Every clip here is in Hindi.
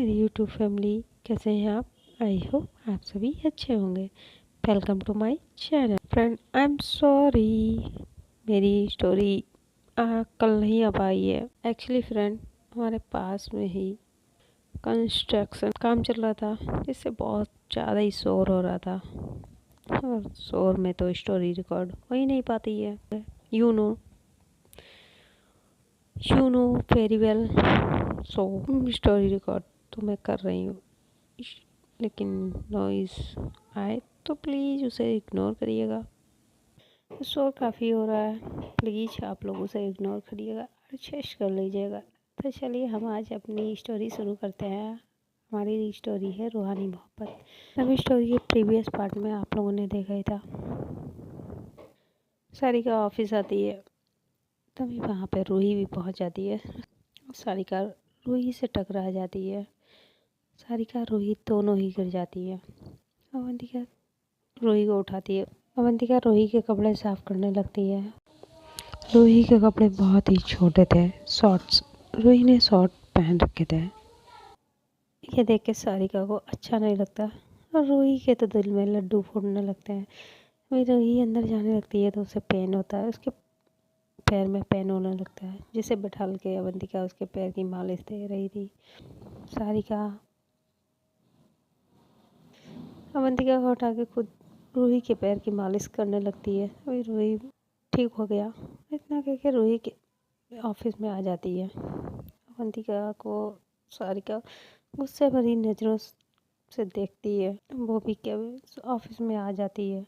मेरी यूट्यूब फैमिली, कैसे हैं आप? आई होप आप सभी अच्छे होंगे। Welcome to my channel. Friend, I am sorry, मेरी स्टोरी कल नहीं आ पाई है। एक्चुअली फ्रेंड, हमारे पास में ही कंस्ट्रक्शन काम चल रहा था, जिससे बहुत ज़्यादा ही शोर हो रहा था और शोर में तो स्टोरी रिकॉर्ड हो ही नहीं पाती है। You know very well. So story record तो मैं कर रही हूँ, लेकिन नॉइज़ आए तो प्लीज़ उसे इग्नोर करिएगा। शोर काफ़ी हो रहा है, प्लीज़ आप लोग उसे इग्नोर करिएगा, एडजस्ट कर लीजिएगा। तो चलिए हम आज अपनी स्टोरी शुरू करते हैं। हमारी स्टोरी है रूहानी मोहब्बत। अभी स्टोरी के प्रीवियस पार्ट में आप लोगों ने देखा ही था। सारिका ऑफिस आती है, तभी वहाँ पे रूही भी पहुँच जाती है। सारिका रूही से टकरा जाती है। सारिका रूही दोनों ही गिर जाती है। अवंतिका रूही को उठाती है। अवंतिका रूही के कपड़े साफ करने लगती है। रूही के कपड़े बहुत ही छोटे थे, शॉर्ट्स। रूही ने शॉर्ट पहन रखे थे। ये देख के सारिका को अच्छा नहीं लगता और रूही के तो दिल में लड्डू फूटने लगते हैं। वही रूही अंदर जाने लगती है तो उसे पेन होता है, उसके पैर में पेन होने लगता है, जिसे बैठा के अवंतिका उसके पैर की मालिश दे रही थी। सारिका अवंतिका को उठा के खुद रूही के पैर की मालिश करने लगती है। वही रूही ठीक हो गया, इतना कह के रूही के ऑफिस में आ जाती है। अवंतिका को सारिका गुस्से भरी नज़रों से देखती है। वो भी क्या ऑफिस में आ जाती है।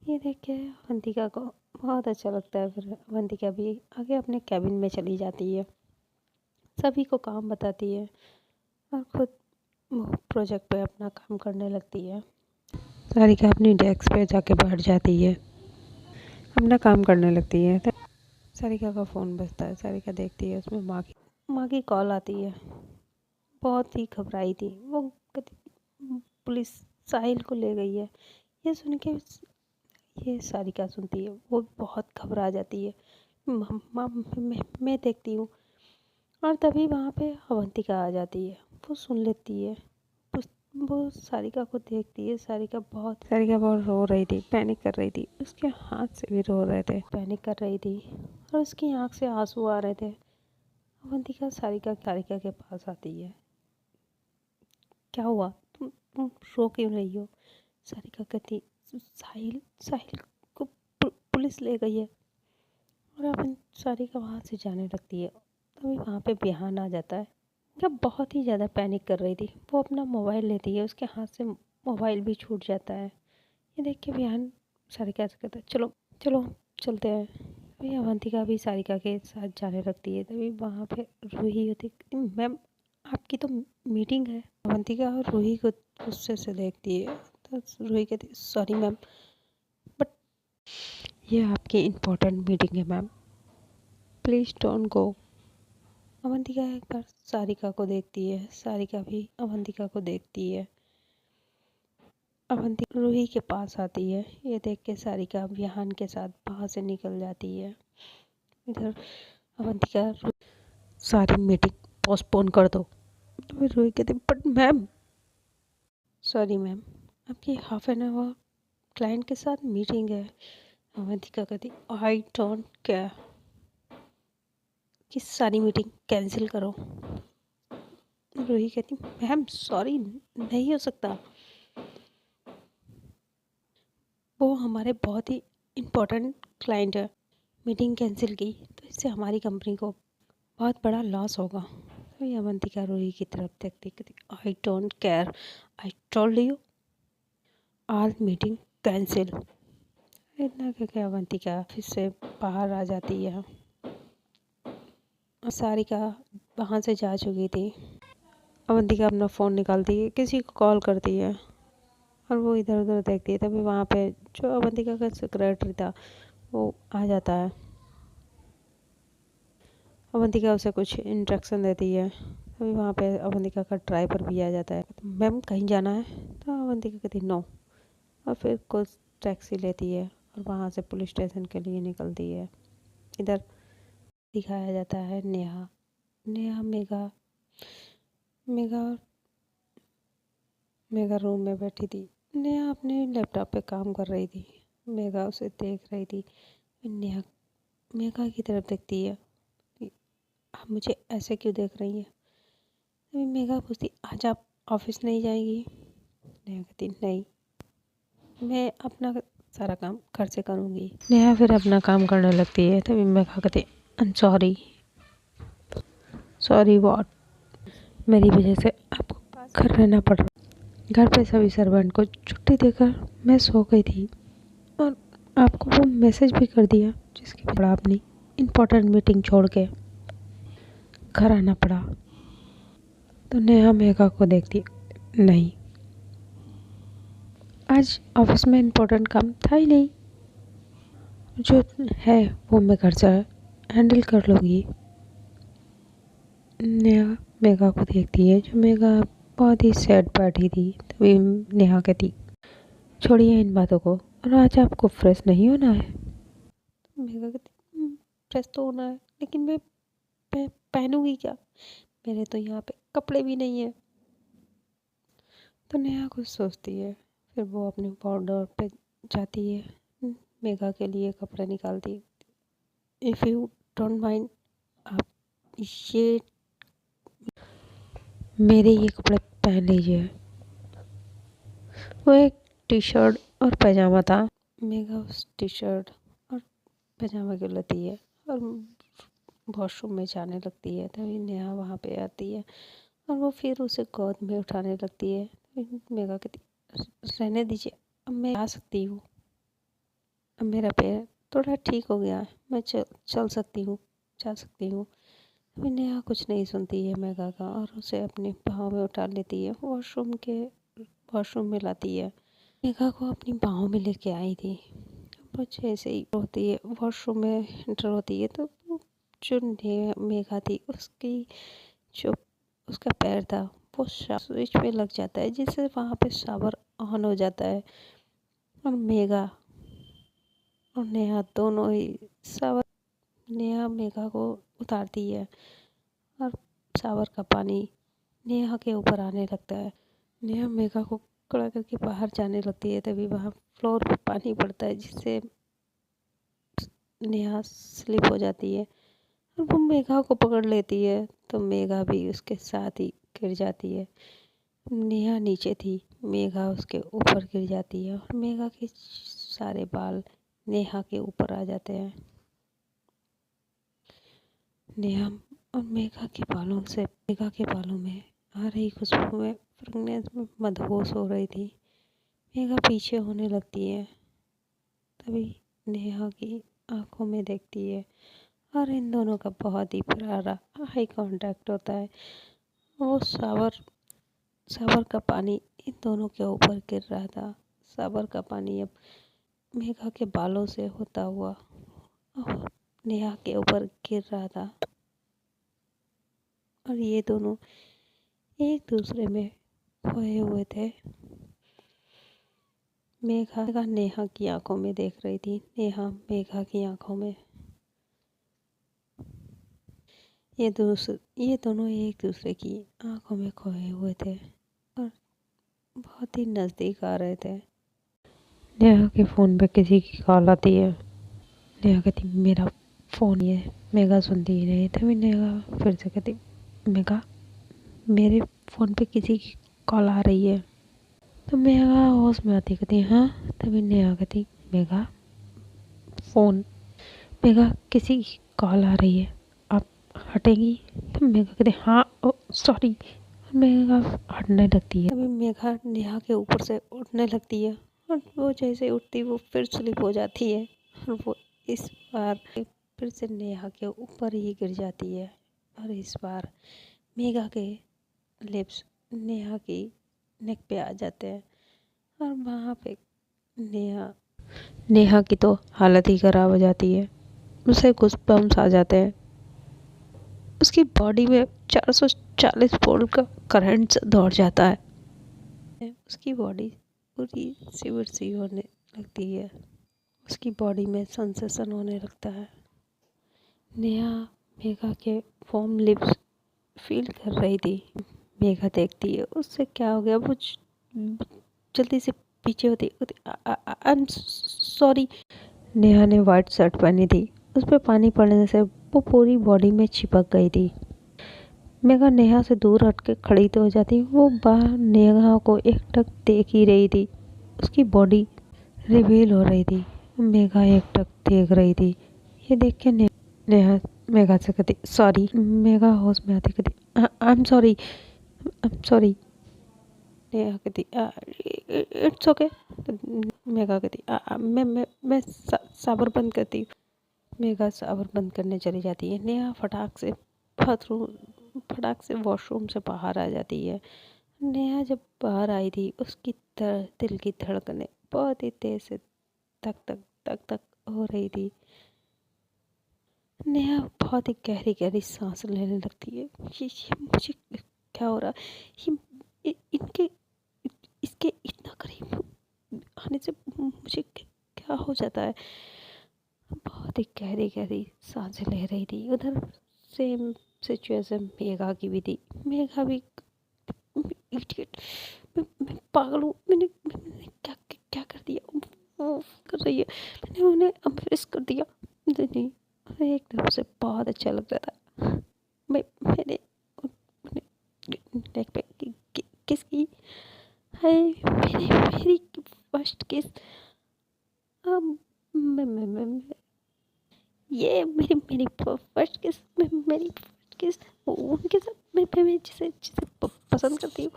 ये देख के अवंतिका को बहुत अच्छा लगता है। फिर अवंतिका भी आगे अपने कैबिन में चली जाती है, सभी को काम बताती है और खुद प्रोजेक्ट पे अपना काम करने लगती है। सारिका अपनी डेस्क पे जाके बैठ जाती है, अपना काम करने लगती है। सारिका का फ़ोन बजता है। सारिका देखती है, उसमें माँ की कॉल आती है। बहुत ही घबराई थी वो, कहती पुलिस साहिल को ले गई है। ये सुन के ये सारिका सुनती है, वो बहुत घबरा जाती है। माँ मैं देखती हूँ। और तभी वहाँ पे अवंतिका आ जाती है। वो सुन लेती है, वो सारिका को देखती है। सारिका बहुत रो रही थी, पैनिक कर रही थी। उसके हाथ से भी रो रहे थे, पैनिक कर रही थी और उसकी आंख से आंसू आ रहे थे। अवंतिका सारिका के पास आती है। क्या हुआ, तुम रो क्यों रही हो? सारिका कहती साहिल साहिल को पुलिस ले गई है। और अपन सारिका वहाँ से जाने लगती है। तभी वहाँ पे बिहान आ जाता है। जब बहुत ही ज़्यादा पैनिक कर रही थी, वो अपना मोबाइल लेती है, उसके हाथ से मोबाइल भी छूट जाता है। ये देख के बिहान सारिका से कहता है चलो चलो चलते हैं। तभी अवंतिका भी सारिका के साथ जाने लगती है। तभी वहाँ पे रूही होती, मैम आपकी तो मीटिंग है। अवंतिका और रूही को गुस्से से देखती है तो रूही कहती है सॉरी मैम, बट ये आपकी इम्पोर्टेंट मीटिंग है ma'am, please don't go. Avantika एक बार सारिका को देखती है, सारिका भी अवंतिका को देखती है। अवंतिका रूही के पास आती है। ये देख के सारिका विहान के साथ वहाँ से निकल जाती है। इधर अवंतिका सारी मीटिंग पोस्टपोन कर दो। तो रूही कहती बट मैम, सॉरी मैम, आपकी हाफ एन आवर क्लाइंट के साथ मीटिंग है। अवंतिका कहती आई डोंट केयर, कि सारी मीटिंग कैंसिल करो। रूही कहती मैम सॉरी, नहीं हो सकता, वो हमारे बहुत ही इम्पोर्टेंट क्लाइंट है। मीटिंग कैंसिल की तो इससे हमारी कंपनी को बहुत बड़ा लॉस होगा। तो ये अवंतिका रूही की तरफ देखती कहती I don't care, I told you, आज मीटिंग कैंसिल। इतना कहकर अवंतिका फिर से बाहर आ जाती है। सारिका वहाँ से जा चुकी थी। अवंतिका अपना फ़ोन निकालती है, किसी को कॉल करती है और वो इधर उधर देखती है। तभी वहाँ पे जो अवंतिका का सेक्रेटरी था वो आ जाता है। अवंतिका उसे कुछ इंस्ट्रक्शन देती है। तभी वहाँ पे अवंतिका का ड्राइवर भी आ जाता है। तो मैम कहीं जाना है? तो अवंतिका कहती नो, और फिर कुछ टैक्सी लेती है और वहाँ से पुलिस स्टेशन के लिए निकलती है। इधर दिखाया जाता है नेहा मेघा मेघा मेघा रूम में बैठी थी। नेहा अपने लैपटॉप पे काम कर रही थी। मेघा उसे देख रही थी। नेहा मेघा की तरफ देखती है कि आप मुझे ऐसे क्यों देख रही हैं। तभी मेघा पूछती, आज आप ऑफिस नहीं जाएगी? नेहा कहती, नहीं, मैं अपना सारा काम घर से करूँगी। नेहा फिर अपना काम करने लगती है। तभी मेघा कहती, आई एम सॉरी। Sorry what? मेरी वजह से आपको घर रहना पड़ रहा। घर पे सभी सर्वेंट को छुट्टी देकर मैं सो गई थी और आपको वो मैसेज भी कर दिया जिसकी वजह आपने इम्पोर्टेंट मीटिंग छोड़ के घर आना पड़ा। तो नेहा मेघा को देखती, नहीं, आज ऑफिस में इम्पोर्टेंट काम था ही नहीं, जो है वो मैं घर से हैंडल कर लूँगी। नेहा मेघा को देखती है, जो मेघा बहुत ही सैड बैठी थी। तभी नेहा कहती, छोड़िए इन बातों को, और आज आपको फ्रेश नहीं होना है? मेघा कहती, फ्रेश तो होना है, लेकिन मैं पहनूंगी क्या? मेरे तो यहाँ पे कपड़े भी नहीं है। तो नेहा कुछ सोचती है। फिर वो अपने वार्डरोब पे जाती है, मेघा के लिए कपड़े निकालती है। इफ़ यू डोंट माइंड, आप ये मेरे ये कपड़े पहन लीजिए। वो एक टी शर्ट और पैजामा था। मेघा उस टी शर्ट और पैजामा को लेती है और वॉशरूम में जाने लगती है। तभी नेहा वहाँ पे आती है और वो फिर उसे गोद में उठाने लगती है। मेघा कहती, रहने दीजिए, अब मैं आ सकती हूँ, अब मेरा पैर थोड़ा ठीक हो गया है, मैं चल सकती हूँ, जा सकती हूँ। अभी नेहा कुछ नहीं सुनती है मेघा का और उसे अपने बाहों में उठा लेती है। वॉशरूम में लाती है। मेघा को अपनी बाहों में लेके आई थी। वो जैसे ही होती है वॉशरूम में एंटर होती है, तो जो मेघा थी उसकी जो उसका पैर था वो स्विच पे लग जाता है, जिससे वहाँ पे शावर ऑन हो जाता है। और मेघा और नेहा दोनों ही शावर नेहा मेघा को उतारती है और शावर का पानी नेहा के ऊपर आने लगता है। नेहा मेघा को कड़ा करके बाहर जाने लगती है। तभी वहाँ फ्लोर पे पानी पड़ता है, जिससे नेहा स्लिप हो जाती है और वो मेघा को पकड़ लेती है। तो मेघा भी उसके साथ ही गिर जाती है। नेहा नीचे थी, मेघा उसके ऊपर गिर जाती है और मेघा के सारे बाल नेहा के ऊपर आ जाते हैं। नेहा और मेघा के बालों में आ रही खुशबू में फ्रेगनेंस में मदहोश हो रही थी। मेघा पीछे होने लगती है। तभी नेहा की आंखों में देखती है और इन दोनों का बहुत ही प्यारा हाई कांटेक्ट होता है। वो शावर का पानी इन दोनों के ऊपर गिर रहा था। शावर का पानी अब मेघा के बालों से होता हुआ और नेहा के ऊपर गिर रहा था और ये दोनों एक दूसरे में खोए हुए थे। मेघा नेहा की आंखों में देख रही थी, नेहा मेघा की आंखों में। ये दोनों एक दूसरे की आंखों में खोए हुए थे और बहुत ही नज़दीक आ रहे थे। नेहा के फ़ोन पे किसी की कॉल आती है। नेहा कहती, मेरा फ़ोन ही है। मेघा सुनती ही नहीं। तभी नेहा फिर से कहती, मेघा, मेरे फ़ोन पे किसी की कॉल आ रही है। तो मेघा होश में आती, कहती, हाँ। तभी नेहा कहती, मेघा, फ़ोन, मेघा, किसी की कॉल आ रही है, आप हटेंगी? तो मेघा कहती, हाँ, ओ सॉरी। मेघा हटने लगती है। तभी मेघा नेहा के ऊपर से उठने लगती है और वो जैसे उठती वो फिर स्लिप हो जाती है और वो इस बार फिर से नेहा के ऊपर ही गिर जाती है। और इस बार मेघा के लिप्स नेहा की नेक पे आ जाते हैं और वहाँ पे नेहा की तो हालत ही खराब हो जाती है। उसे गूज़बम्प्स आ जाते हैं। उसकी बॉडी में 440 वोल्ट का करंट दौड़ जाता है। उसकी बॉडी पूरी सिविर सी होने लगती है। उसकी बॉडी में सेंसेशन होने लगता है। नेहा मेघा के फॉर्म लिप्स फील कर रही थी। मेघा देखती है उससे क्या हो गया, वो जल्दी से पीछे होती आई एम सॉरी। नेहा ने वाइट शर्ट पहनी थी, उस पर पानी पड़ने से वो पूरी बॉडी में चिपक गई थी। मेघा नेहा से दूर हट के खड़ी तो हो जाती, वो बाहर नेहा को एकटक देख ही रही थी। उसकी बॉडी रिवील हो रही थी, मेघा एकटक देख रही थी। ये देख के नेहा मेघा से कहती सॉरी। मेघा होश में आती कहती आई am sorry, I am sorry. Neha कहती इट्स ओके। मेघा कहती मैं साबर बंद करती हूँ। मेघा साबर बंद करने चली जाती है। नेहा फटाक से वॉशरूम से बाहर आ जाती है। नेहा जब बाहर आई थी उसकी दिल की धड़कनें बहुत ही तेज से धक धक धक धक हो रही थी। नेहा बहुत ही गहरी गहरी सांस लेने लगती है। ये मुझे क्या हो रहा, इनके इसके इतना करीब आने से मुझे क्या हो जाता है। बहुत ही गहरी गहरी सांसें ले रही थी। उधर सेम सिचुएशन मेघा की भी थी। मेघा भी इडियट, मैं पागल हूँ, मैंने क्या क्या कर दिया, वो कर रही है, मैंने उन्हें अम्प्रेस कर दिया। नहीं, एकदम से बहुत अच्छा लग रहा था। मैंने नेक पे किस की है, मेरी फर्स्ट किस। ये मेरी फर्स्ट किस, मेरी फर्स्ट किस उनके साथ, मैं जिसे जिसे पसंद करती हूँ,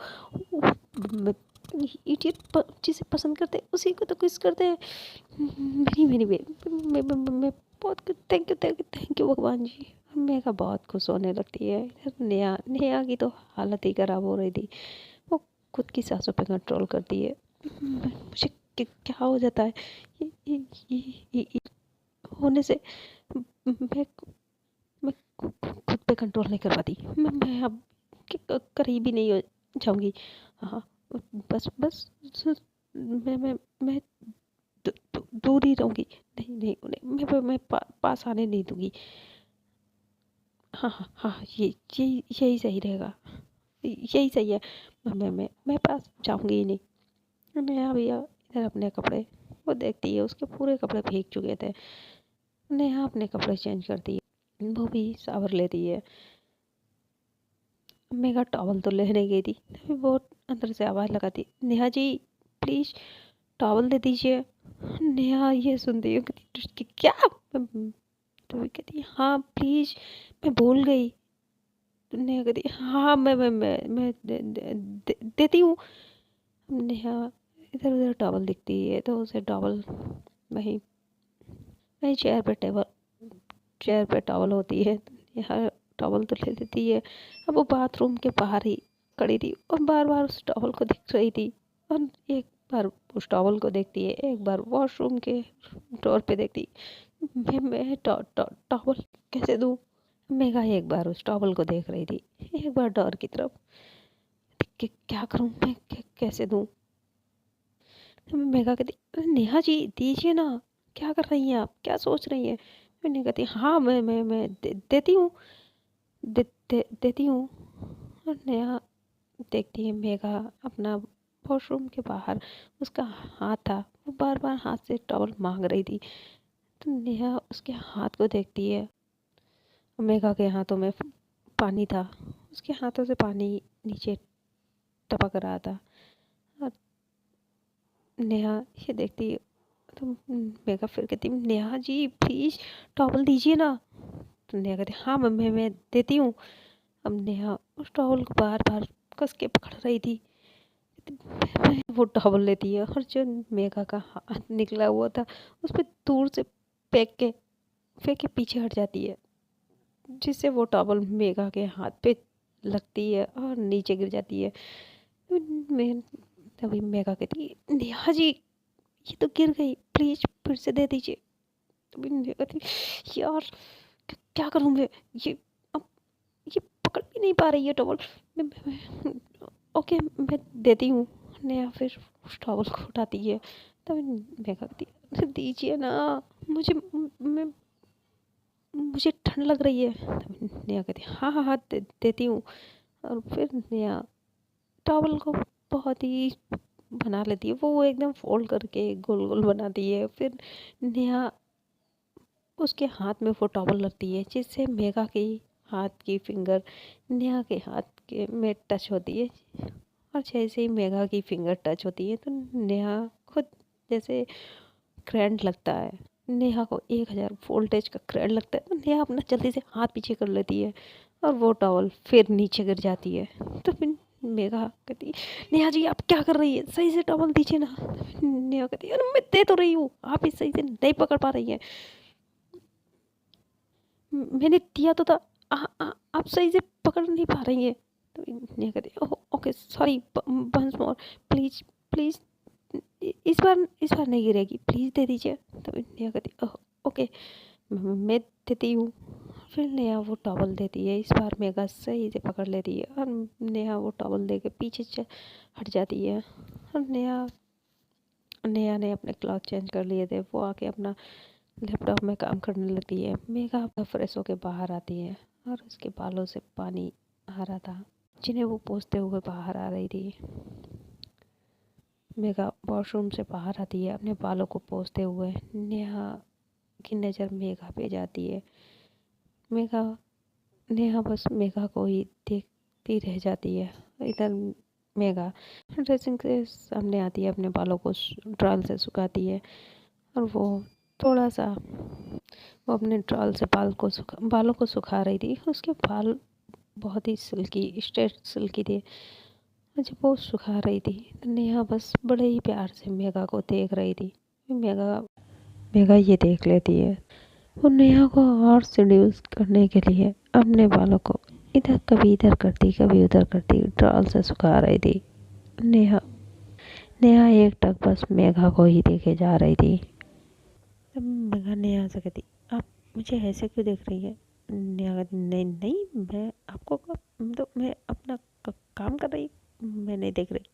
इडियट जिसे पसंद करते हैं उसी को तो किस करते हैं। मेरी मेरी मैं बहुत थैंक यू भगवान जी। मेघा बहुत खुश होने लगती है। नेहा नेहा की तो हालत ही खराब हो रही थी। वो खुद की सांसों पे कंट्रोल करती है। मुझे क्या हो जाता है, ये होने से मैं मैं खुद पे कंट्रोल नहीं कर पाती। मैं अब करीब ही नहीं हो जाऊंगी। हाँ, बस बस मैं दूर ही रहूंगी। नहीं नहीं उन्हें मैं पास आने नहीं दूंगी। हाँ हाँ हाँ, यही सही रहेगा, यही सही है। मैं पास जाऊंगी ही नहीं। मैं अभी इधर अपने कपड़े, वो देखती है उसके पूरे कपड़े भीग चुके थे। नेहा अपने कपड़े चेंज करती है, वो भी शावर लेती है। मेघा टॉवल तो लेने गई थी, तभी वो अंदर से आवाज़ लगाती, नेहा जी प्लीज़ टॉवल दे दीजिए। नेहा ये सुनती है क्या, तो भी कहती हाँ प्लीज़ मैं भूल गई। तो नेहा कहती हाँ मैं देती हूँ। नेहा इधर उधर टॉवल दिखती है तो उसे टॉवल वहीं वहीं चेयर पे टॉवल होती है, यहाँ टॉवल तो ले लेती है। अब वो बाथरूम के बाहर ही खड़ी थी और बार बार उस टॉवल को देख रही थी। और एक बार उस टॉवल को देखती है, एक बार वॉशरूम के डोर पे देखती। मैं टॉवल कैसे दूँ। मेघा एक बार उस टॉवल को देख रही थी, एक बार डोर की तरफ कि क्या करूँ मैं, कैसे दूँ। मेघा कहती नेहा जी दीजिए ना, क्या कर रही हैं आप, क्या सोच रही हैं। मैंने कहती हाँ मैं देती हूँ, देती हूँ। और नेहा देखती है मेघा अपना वॉशरूम के बाहर, उसका हाथ था, वो बार बार हाथ से टॉवल मांग रही थी। तो नेहा उसके हाथ को देखती है, मेघा के हाथों में पानी था, उसके हाथों से पानी नीचे टपक रहा था। और नेहा ये देखती है तो मेघा फिर कहती नेहा जी प्लीज़ टॉवल दीजिए ना। तो नेहा कहती हाँ मैं देती हूँ। अब नेहा उस टॉवल को बार बार कस के पकड़ रही थी। वो टॉवल लेती है और जो मेघा का हाथ निकला हुआ था उस पर दूर से फेंक के पीछे हट जाती है, जिससे वो टॉवल मेघा के हाथ पे लगती है और नीचे गिर जाती है। मैं तभी मेघा कहती नेहा जी ये तो गिर गई, प्लीज फिर से दे दीजिए। तभी नेहा कहती यार क्या करूँ मैं, ये अब ये पकड़ भी नहीं पा रही है टॉवल। ओके मैं देती हूँ। नेहा फिर उस टॉवल को उठाती है, तभी मेघा कहती दीजिए ना, मुझे मैं ठंड लग रही है। तभी नेहा कहती हाँ हाँ हाँ देती हूँ। और फिर नेहा टॉवल को बहुत ही बना लेती है, वो एकदम फोल्ड करके गोल गोल बनाती है। फिर नेहा उसके हाथ में वो टॉवल रखती है, जिससे मेघा की हाथ की फिंगर नेहा के हाथ के में टच होती है। और जैसे ही मेघा की फिंगर टच होती है तो नेहा खुद जैसे करंट लगता है। नेहा को 1000 वोल्टेज का करंट लगता है तो नेहा अपना जल्दी से हाथ पीछे कर लेती है और वो टॉवल फिर नीचे गिर जाती है। तो फिर मेघा कहती, नेहा जी आप क्या कर रही है, सही से टॉवल दीजिए ना। नेहा कहती अरे मैं दे तो रही हूँ, आप ही सही से नहीं पकड़ पा रही है। मैंने दिया तो था, आप सही से पकड़ नहीं पा रही है। तो नेहा कहती oh okay sorry, once more please please, इस बार नहीं गिरेगी, प्लीज़ दे दीजिए। तो नेहा कहती ओह ओके मैं देती हूँ। फिर नेहा वो टॉवल देती है। इस बार मेघा सही से पकड़ लेती है और नेहा वो टॉवल दे के पीछे हट जाती है। और नेहा नेहा ने अपने क्लॉथ चेंज कर लिए थे, वो आके अपना लैपटॉप में काम करने लगती है। मेघा फ्रेश होके बाहर आती है और उसके बालों से पानी आ रहा था, जिन्हें वो पोंछते हुए बाहर आ रही थी। मेघा वॉशरूम से बाहर आती है अपने बालों को पोंछते हुए। नेहा की नज़र मेघा पे जाती है। मेघा नेहा बस मेघा को ही देखती रह जाती है। इधर मेघा ड्रेसिंग के सामने आती है, अपने बालों को ड्राल से सुखाती है और वो थोड़ा सा वो अपने ड्राल से बालों को सुखा रही थी। उसके बाल बहुत ही सिल्की स्ट्रेट सिल्की थे। जब वो सुखा रही थी तो नेहा बस बड़े ही प्यार से मेघा को देख रही थी। मेघा मेघा ये देख लेती है। वो नेहा को और सेड्यूस करने के लिए अपने बालों को कभी इधर करती कभी उधर करती ड्रॉल से सुखा रही थी। नेहा नेहा एक टक बस मेघा को ही देखे जा रही थी। तब मेघा नेहा से कहती आप मुझे ऐसे क्यों देख रही है। नेहा कहती नहीं नहीं मैं आपको तो मैं अपना काम कर रही, मैं नहीं देख रही।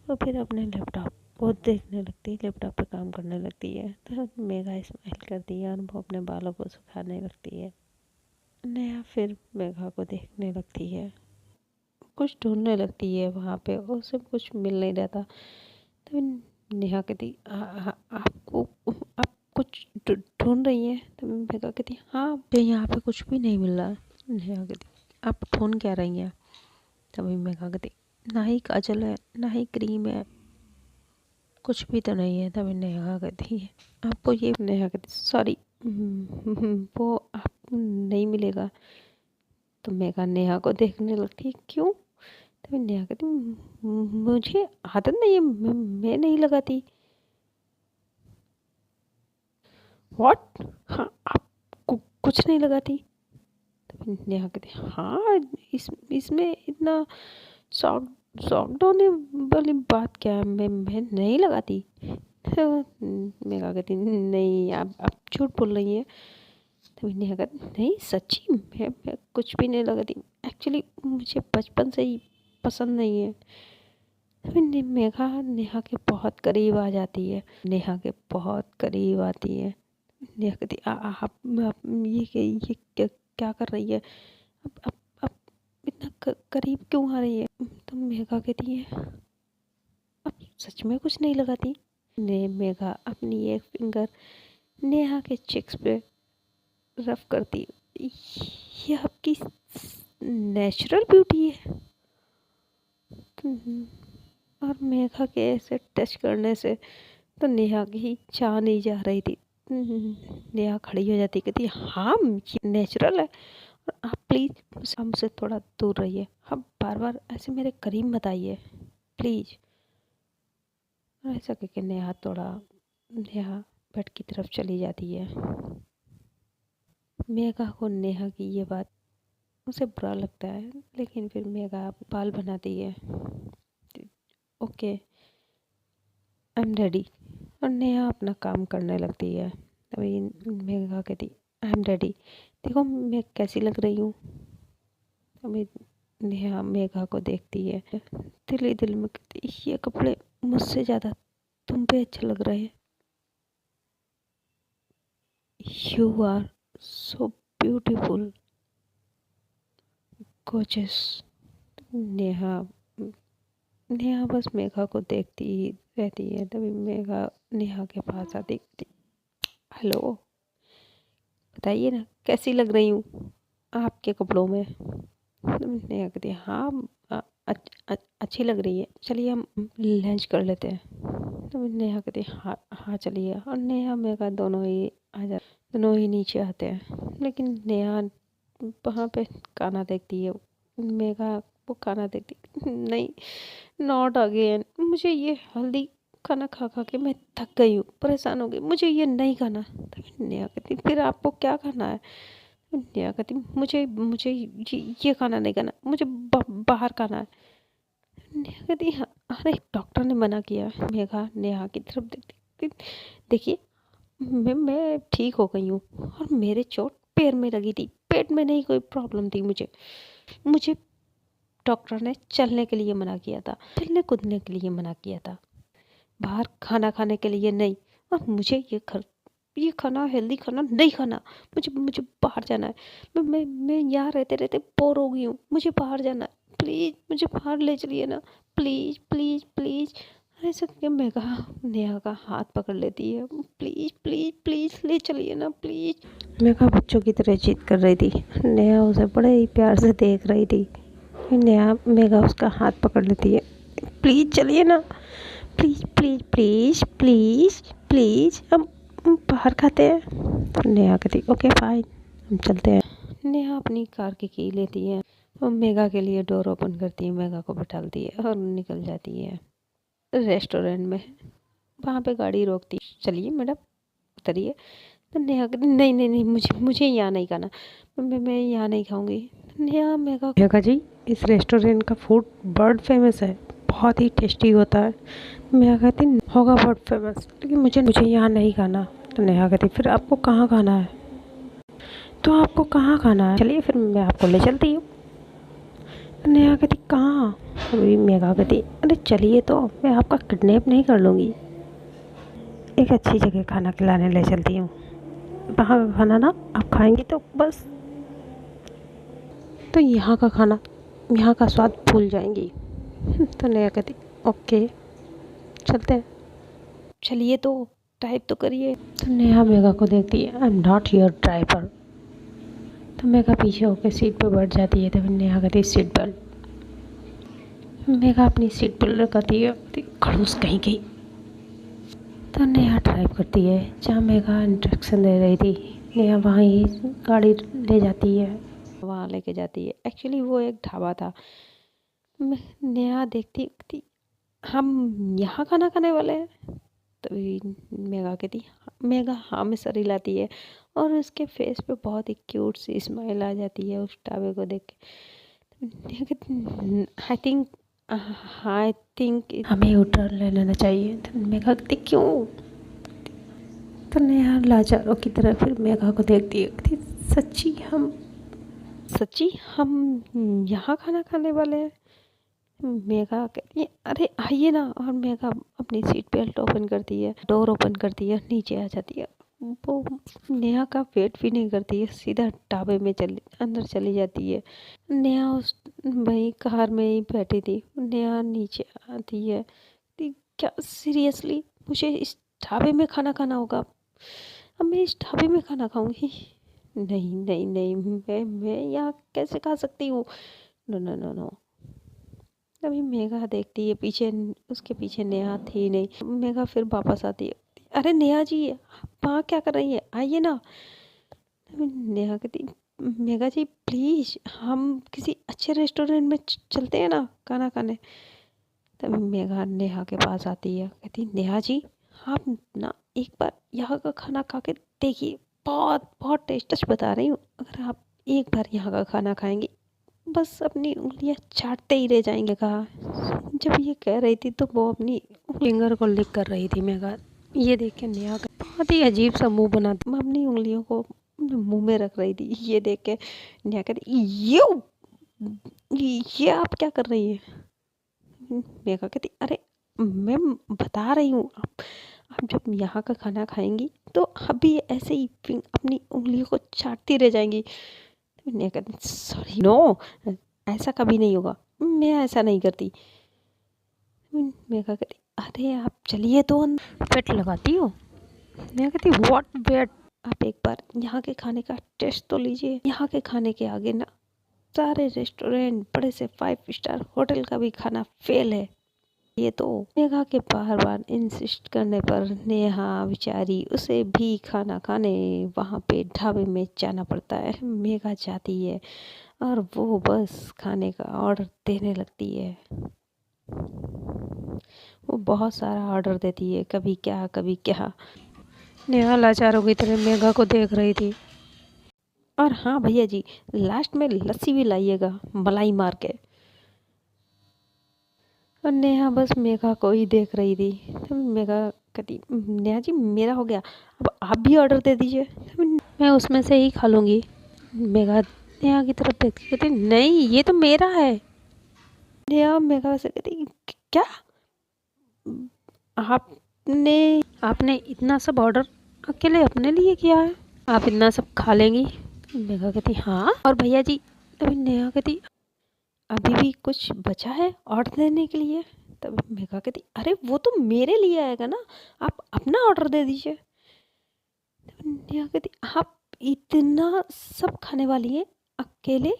वो फिर अपने लैपटॉप वो देखने लगती है, लैपटॉप पे काम करने लगती है। तो मेघा स्माइल करती है और वो अपने बालों को सुखाने लगती है। नेहा फिर मेघा को देखने लगती है, कुछ ढूंढने लगती है वहाँ पे, उसे कुछ मिल नहीं रहता। तो नेहा कहती आपको आप कुछ ढूंढ रही हैं। तो मेघा कहती हाँ मुझे यहाँ पे कुछ भी नहीं मिल रहा। नेहा कहती आप ढूंढ क्या रही हैं। तभी मेघा कहती ना ही काजल है ना ही क्रीम है, कुछ भी तो नहीं है। तभी नेहा कहती है आपको ये, नेहा कहती सॉरी वो आप नहीं मिलेगा। तो मेघा नेहा को देखने लगती है क्यों। तभी नेहा कहती मुझे आदत नहीं है, मैं नहीं लगाती। व्हाट, हाँ आप कुछ नहीं लगाती। तभी नेहा कहती हाँ इसमें इतना शॉक शॉक्ड होने वाली बात क्या है, मैं नहीं लगाती। तो मेघा कहती नहीं आप झूठ बोल रही हैं। तभी नेहा कहती नहीं सच्ची मैं कुछ भी नहीं लगाती, एक्चुअली मुझे बचपन से ही पसंद नहीं है। तभी मेघा नेहा के बहुत करीब आ जाती है, नेहा के बहुत करीब आती है। नेहा कहती आप ये क्या कर रही है, अब इतना करीब क्यों आ रही है। तो मेघा कहती है अब सच में कुछ नहीं लगाती। मेघा अपनी एक फिंगर नेहा के चिक्स पे रफ करती, ये आपकी नेचुरल ब्यूटी है। और मेघा के ऐसे टच करने से तो नेहा की चाह नहीं जा रही थी। नेहा खड़ी हो जाती, कहती हाँ ये नेचुरल है और आप प्लीज़ हमसे थोड़ा दूर रहिए, आप बार बार ऐसे मेरे करीब मत आइए प्लीज़। और ऐसा करके नेहा बेड की तरफ चली जाती है। मेघा को नेहा की ये बात उसे बुरा लगता है, लेकिन फिर मेघा बाल बनाती है। Okay I am ready. और नेहा अपना काम करने लगती है। तभी मेघा कहती आई एम रेडी, देखो मैं कैसी लग रही हूँ। तभी नेहा मेघा को देखती है, दिल ही दिल में कहती ये कपड़े मुझसे ज़्यादा तुम पे अच्छे लग रहे हैं, you are so beautiful gorgeous. Neha Neha बस मेघा को देखती ही रहती है। तभी मेघा नेहा के पास आती, हेलो, बताइए ना कैसी लग रही हूँ आपके कपड़ों में। नेहा कहती है, हाँ अच्छी लग रही है, चलिए हम लंच कर लेते हैं। तो नेहा कहती है, हाँ हाँ चलिए। और नेहा मेघा दोनों ही दोनों ही नीचे आते हैं। लेकिन नेहा वहाँ पे खाना देखती है, मेघा वो खाना देखती, नहीं, नॉट अगेन, मुझे ये हल्दी खाना खा खा के मैं थक गई हूँ, परेशान हो गई, मुझे ये नहीं खाना। तो नेहा कहती, फिर आपको क्या खाना है। नेहा कहती, मुझे मुझे ये खाना नहीं खाना, मुझे बाहर खाना है। नेहा कहती, हाँ, अरे डॉक्टर ने मना किया। मेघा नेहा की तरफ देखती, देखिए मैं ठीक हो गई हूँ, और मेरे चोट पैर में लगी थी, पेट में नहीं, कोई प्रॉब्लम थी मुझे। मुझे डॉक्टर ने चलने के लिए मना किया था, चलने कूदने के लिए मना किया था, बाहर खाना खाने के लिए नहीं। और मुझे ये खाना, हेल्दी खाना नहीं खाना। मुझे मुझे बाहर जाना है। मैं यहाँ रहते रहते बोर हो गई हूँ, मुझे बाहर जाना है, प्लीज़ मुझे बाहर ले चलिए ना, प्लीज़ प्लीज़ प्लीज़। ऐसा करके मेघा नेहा का हाथ पकड़ लेती है, प्लीज़ प्लीज़ प्लीज़ ले चलिए ना प्लीज़। मेघा बच्चों की तरह जिद कर रही थी। नेहा उसे बड़े ही प्यार से देख रही थी। नेहा मेघा उसका हाथ पकड़ लेती है, प्लीज़ चलिए ना, please please please please please, हम बाहर खाते हैं। तो नेहा कहती, ओके फाइन, हम चलते हैं। नेहा अपनी कार की की लेती है और मेघा के लिए डोर ओपन करती है, मेघा को बैठाती है और निकल जाती है रेस्टोरेंट में। वहाँ पे गाड़ी रोकती, चलिए मैडम उतरिए। तो नेहा कहती, नहीं नहीं नहीं, मुझे यहाँ नहीं खाना, मैं यहाँ नहीं खाऊंगी। नेहा मेघा जी, इस रेस्टोरेंट का फूड वर्ल्ड फेमस है, बहुत ही टेस्टी होता है। नेहा कहती, होगा बहुत फेमस, लेकिन मुझे यहाँ नहीं खाना। तो नेहा कहती, फिर आपको कहाँ खाना है। तो आपको कहाँ खाना है, चलिए फिर मैं आपको ले चलती हूँ। तो नेहा कहती, कहाँ। अभी मेघा कहती, अरे चलिए तो, मैं आपका किडनैप नहीं कर लूँगी, एक अच्छी जगह खाना खिलाने ले चलती हूँ, वहाँ का खाना ना आप खाएंगी तो बस, तो यहाँ का खाना, यहाँ का स्वाद भूल जाएंगी। तो नेहा कहती, ओके चलते हैं, चलिए तो, टाइप तो करिए। तो नेहा मेघा को देखती है, I am not your driver. तो मेघा पीछे होकर सीट पर बैठ जाती है। तो फिर नेहा कहती, सीट बेल्ट। मेघा अपनी सीट पर लगाती है, खड़ूस कहीं गई। तो नेहा ड्राइव करती है, जहाँ मेघा इंस्ट्रक्शन दे रही थी, नेहा वहाँ ही गाड़ी ले जाती है, वहाँ लेके जाती है। एक्चुअली वो एक ढाबा था। नेहा देखती, हम यहाँ खाना खाने वाले हैं। तभी मेघा कहती, मेघा हाँ में सर हिलाती है, और उसके फेस पे बहुत ही क्यूट सी स्माइल आ जाती है उस ढाबे को देख के। आई थिंक हमें यू टर्न ले लेना चाहिए। तो मेघा कहती, क्यों। तो नेहा लाचारों की तरह फिर मेघा को देखती है, कहती, सच्ची हम यहाँ खाना खाने वाले हैं। मेघा कहती है, अरे आइए ना। और मेघा अपनी सीट बेल्ट ओपन करती है, डोर ओपन करती है, नीचे आ जाती है। वो नेहा का वेट भी नहीं करती है, सीधा ढाबे में अंदर चली जाती है। नेहा उस वही कार में ही बैठी थी। नेहा नीचे आती है, क्या सीरियसली मुझे इस ढाबे में खाना खाना होगा, अब मैं इस ढाबे में खाना खाऊंगी। नहीं नहीं नहीं, मैं यहाँ कैसे खा सकती हूँ, नो नो नो नो। तभी मेघा देखती है पीछे, उसके पीछे नेहा थी नहीं। मेघा फिर वापस आती है, अरे नेहा जी वहाँ क्या कर रही है, आइए ना। नेहा कहती, मेघा जी प्लीज़, हम किसी अच्छे रेस्टोरेंट में चलते हैं ना खाना खाने। तभी मेघा नेहा के पास आती है, कहती, नेहा जी आप ना एक बार यहाँ का खाना खा के देखिए, बहुत बहुत टेस्ट बता रही हूँ। अगर आप एक बार यहाँ का खाना खाएंगे, बस अपनी उंगलियां चाटते ही रह जाएंगे। कहा, जब ये कह रही थी तो वो अपनी फिंगर को लिक कर रही थी। मेघा ये देख के नेहा का बहुत ही अजीब सा मुंह बना, अपनी उंगलियों को मुंह में रख रही थी। ये देख के नेहा कहती, ये आप क्या कर रही है। मेघा कहती, अरे मैं बता रही हूँ, आप जब यहाँ का खाना खाएंगी तो अभी ऐसे ही अपनी उंगलियों को चाटती रह जाएंगी। नेहा कहती, सॉरी नो, ऐसा कभी नहीं होगा, मैं ऐसा नहीं करती। मेघा कहती अरे आप चलिए तो वेट लगाती हो। मैं कहती व्हाट वेट, आप एक बार यहाँ के खाने का टेस्ट तो लीजिए। यहाँ के खाने के आगे ना सारे रेस्टोरेंट बड़े से 5 स्टार होटल का भी खाना फेल है। ये तो मेघा के बार बार इंसिस्ट करने पर नेहा बेचारी उसे भी खाना खाने वहाँ पे ढाबे में जाना पड़ता है। मेघा जाती है और वो बस खाने का ऑर्डर देने लगती है। वो बहुत सारा ऑर्डर देती है, कभी क्या कभी क्या। नेहा लाचारों की तरह मेघा को देख रही थी। और हाँ भैया जी, लास्ट में लस्सी भी लाइएगा मलाई मार के। और नेहा बस मेघा को ही देख रही थी। तो मेघा कहती नेहा जी मेरा हो गया, अब आप भी ऑर्डर दे दीजिए, मैं उसमें से ही खा लूँगी। मेघा नेहा की तरफ देखती कहती नहीं ये तो मेरा है। नेहा मेघा से कहती क्या आपने इतना सब ऑर्डर अकेले अपने लिए किया है, आप इतना सब खा लेंगी। मेघा कहती हाँ और भैया जी। तभी नेहा कहती अभी भी कुछ बचा है ऑर्डर देने के लिए। तभी मेघा कहती अरे वो तो मेरे लिए आएगा ना, आप अपना ऑर्डर दे दीजिए। नेहा कहती आप इतना सब खाने वाली हैं अकेले।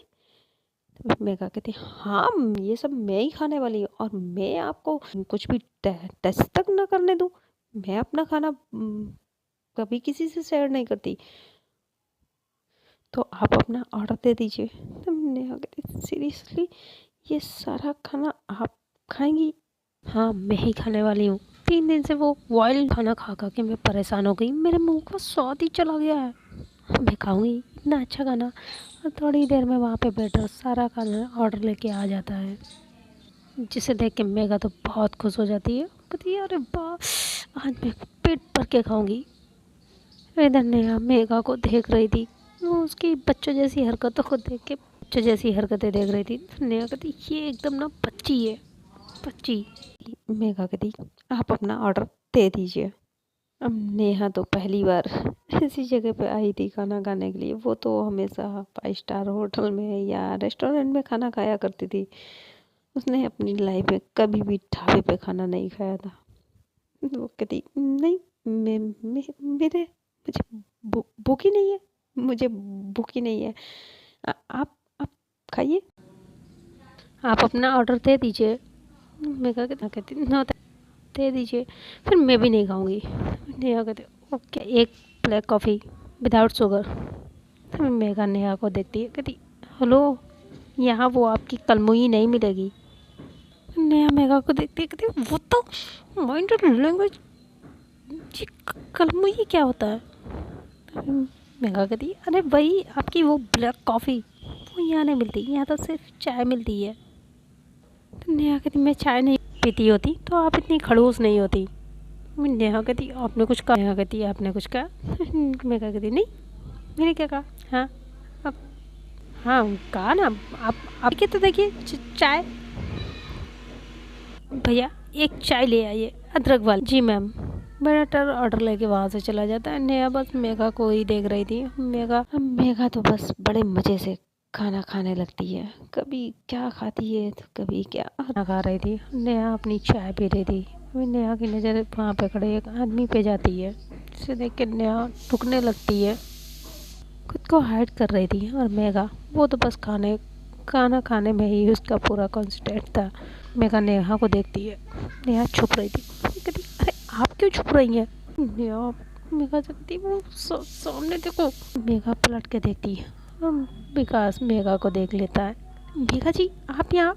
मेघा कहती हाँ ये सब मैं ही खाने वाली हूँ और मैं आपको कुछ भी टच तक ना करने दूँ। मैं अपना खाना कभी किसी से शेयर नहीं करती, तो आप अपना ऑर्डर दे दीजिए। तो नेहा कहती सीरियसली ये सारा खाना आप खाएंगी? हाँ मैं ही खाने वाली हूँ। 3 दिन से वो बॉयल खाना खा खा के मैं परेशान हो गई, मेरे मुंह का स्वाद ही चला गया है। मैं खाऊंगी इतना अच्छा खाना। और थोड़ी देर में वहाँ पे वेटर सारा खाना ऑर्डर लेके आ जाता है, जिसे देख के मेघा तो बहुत खुश हो जाती है। कहती है अरे वाह आज मैं पेट भर के खाऊंगी। इधर नेहा मेघा को देख रही थी, वो उसकी बच्चों जैसी हरकतों को देख के बच्चों जैसी हरकतें देख रही थी। नेहा कहती ये एकदम ना बच्ची है बच्ची। मेघा कहती आप अपना ऑर्डर दे दीजिए। अब नेहा तो पहली बार ऐसी जगह पे आई थी खाना खाने के लिए। वो तो हमेशा 5 स्टार होटल में या रेस्टोरेंट में खाना खाया करती थी। उसने अपनी लाइफ में कभी भी ढाबे पे खाना नहीं खाया था। वो कहती नहीं मेरे मुझे भूख ही नहीं है, मुझे भूख ही नहीं है। आप खाइए, आप अपना ऑर्डर दे दीजिए। मैं कहती ना दे दीजिए, फिर मैं भी नहीं खाऊंगी। नेहा कहते ओके एक ब्लैक कॉफ़ी विदाउट शुगर। फिर मेघा नेहा को देखती है कहती हेलो यहाँ वो आपकी कलमुई नहीं मिलेगी। नेहा मेघा को देखती है कहती वो तो माइंड लैंग्वेज जी, कलमुई क्या होता है? मेघा कहती अरे भाई आपकी वो ब्लैक कॉफ़ी वो यहाँ नहीं मिलती, यहाँ तो सिर्फ चाय मिलती है। तो नेहा कहती मैं चाय नहीं पीती होती तो आप इतनी खड़ूस नहीं होती। नेहा कहती आपने कुछ कहा? नेहा कहती आपने कुछ कहा? मेघा कहती नहीं मैंने क्या कहा। हाँ अब हाँ कहा ना आप के तो देखिए चाय। भैया एक चाय ले आइए अदरक वाली। जी मैम। वेटर ऑर्डर लेके वहाँ से चला जाता है। नेहा बस मेघा को ही देख रही थी। मेघा तो बस बड़े मज़े से खाना खाने लगती है, कभी क्या खाती है तो कभी क्या खाना खा रही थी। नेहा अपनी चाय पी रही थी। नेहा की नज़र वहाँ पे खड़े एक आदमी पे जाती है, जिसे देख के नेहा रुकने लगती है, खुद को हाइड कर रही थी। और मेघा वो तो बस खाना खाने में ही उसका पूरा कॉन्सेंट्रेट था। मेघा नेहा को देखती है, नेहा छुप रही थी। कहती अरे आप क्यों छुप रही हैं? नेहा मेघा कहती वो सामने देखो। मेघा पलट के देखती है और विकास मेघा को देख लेता है। मेघा जी आप यहाँ।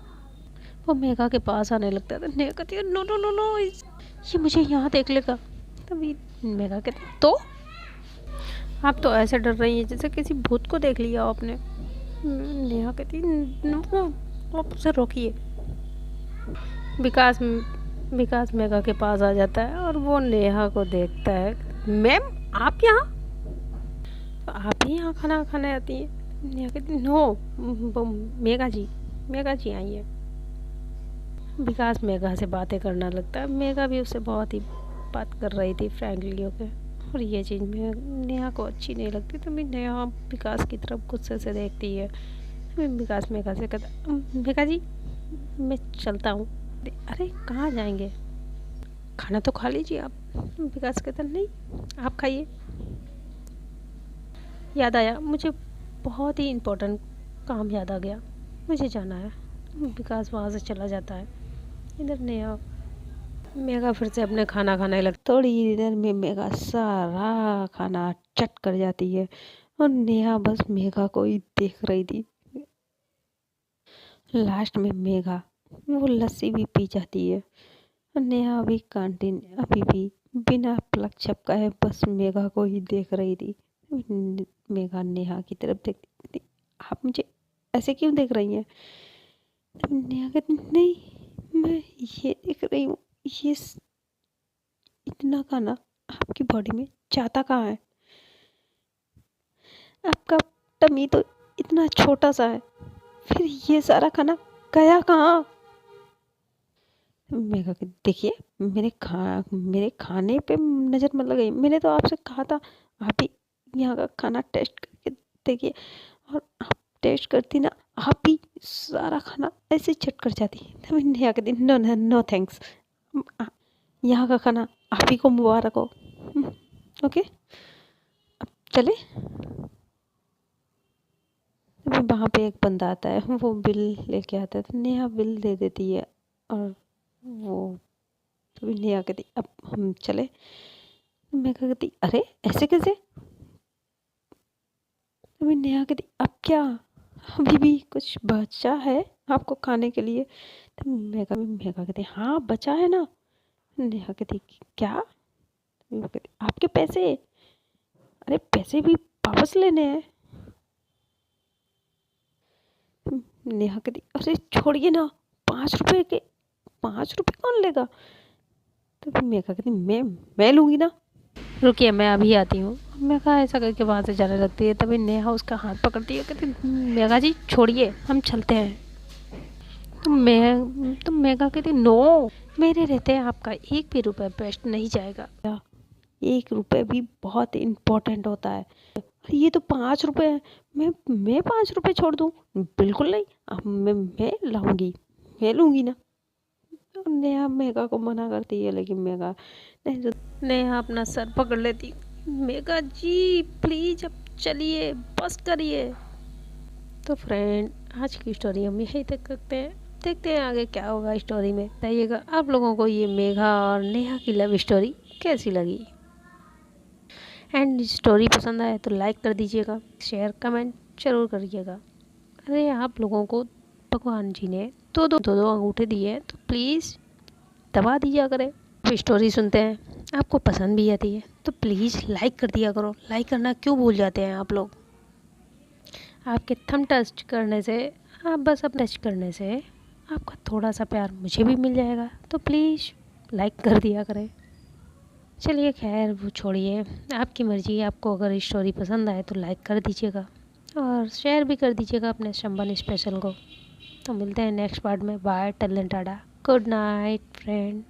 वो मेघा के पास आने लगता है तो नेहा कहती है नो नो नो नो ये मुझे यहाँ देख लेगा। तभी मेघा कहती तो आप तो ऐसे डर रही हैं जैसे किसी भूत को देख लिया आपने। नेहा कहती नो आप उसे रोकिए। विकास मेघा के पास आ जाता है और वो नेहा को देखता है। मैम आप यहाँ, तो आप ही यहाँ खाना खाने आती हैं? नेहा कहती नो मेघा जी आई है। विकास मेघा से बातें करना लगता है। मेघा भी उससे बहुत ही बात कर रही थी फ्रैंकली होकर, और ये चीज़ नेहा को अच्छी नहीं लगती। तो नेहा विकास की तरफ गुस्से से देखती है। विकास मेघा से कहता मेघा जी मैं चलता हूँ। अरे कहाँ जाएंगे, खाना तो खा लीजिए आप। विकास कहता नहीं, आप खाइए। याद आया मुझे, बहुत ही इम्पोर्टेंट काम याद आ गया, मुझे जाना है। विकास वहाँ से चला जाता है। इधर नेहा मेघा फिर से अपने खाना खाने लग, थोड़ी ही देर में मेघा सारा खाना चट कर जाती है और नेहा बस मेघा को ही देख रही थी। लास्ट में मेघा वो लस्सी भी पी जाती है और नेहा अभी कैंटीन अभी भी बिना पलक झपकाए बस मेघा को ही देख रही थी। मेघा नेहा की तरफ देखती थी, आप मुझे ऐसे क्यों देख रही हैं? नेहा कहती नहीं, मैं ये देख रही हूँ, इतना खाना आपकी बॉडी में जाता कहाँ है? आपका टमी तो इतना छोटा सा है, फिर ये सारा खाना गया कहाँ? मैं कहा देखिए, मेरे खाने पे नज़र मत लगाइए, मैंने तो आपसे कहा था आप ही यहाँ का खाना टेस्ट करके देखिए, और आप टेस्ट करती ना, आप भी सारा खाना ऐसे चट कर जाती। तभी नेहा कहती नो नो नो थैंक्स, यहाँ का खाना आप ही को मुबारक हो। ओके, अब चले। अभी वहाँ पे एक बंदा आता है, वो बिल लेके आता है, तो नेहा बिल दे देती है और वो तो नेहा कहती अब हम चले। मैं कहती अरे ऐसे कैसे? अभी नेहा कहती अब क्या, अभी भी कुछ बचा है आपको खाने के लिए? तो मैं कहती हाँ बचा है ना। नेहा कहती क्या? मैं कहती आपके पैसे, अरे पैसे भी वापस लेने हैं। नेहा कहती अरे छोड़िए ना, 5 रुपए के, 5 रुपए कौन लेगा? तो फिर मेघा कहती मैं लूँगी ना, रुकिए मैं अभी आती हूँ। मेघा ऐसा करके वहाँ से जाने लगती है। तभी नेहा उसका हाथ पकड़ती है, कहती मेघा जी छोड़िए, हम चलते हैं। तो मेघा कहती नो, मेरे रहते आपका 1 भी रुपए वेस्ट नहीं जाएगा। 1 रुपए भी बहुत इम्पोर्टेंट होता है। ये तो 5 रुपए है, मैं 5 रुपए छोड़ दूँ? बिल्कुल नहीं, अब मैं लाऊंगी, मैं लूँगी ना। नेहा मेघा को मना करती है, लेकिन मेघा नहीं, तो नेहा अपना सर पकड़ लेती, मेघा जी प्लीज अब चलिए, बस करिए। तो फ्रेंड, आज की स्टोरी हम यहीं तक करते हैं, देखते हैं आगे क्या होगा स्टोरी में। बताइएगा आप लोगों को ये मेघा और नेहा की लव स्टोरी कैसी लगी, एंड स्टोरी पसंद आए तो लाइक कर दीजिएगा, शेयर कमेंट जरूर करिएगा। अरे आप लोगों को भगवान जी ने दो अंगूठे दिए, तो प्लीज़ दबा दिया करें। स्टोरी सुनते हैं, आपको पसंद भी आती है, तो प्लीज़ लाइक कर दिया करो। लाइक करना क्यों भूल जाते हैं आप लोग? आपके थंब टच करने से, आप बस अब टच करने से आपका थोड़ा सा प्यार मुझे भी मिल जाएगा, तो प्लीज़ लाइक कर दिया करें। चलिए खैर वो छोड़िए, आपकी मर्ज़ी। आपको अगर स्टोरी पसंद आए तो लाइक कर दीजिएगा और शेयर भी कर दीजिएगा अपने संबन स्पेशल को। तो मिलते हैं नेक्स्ट पार्ट में। Bye, tell and tata, good night friend.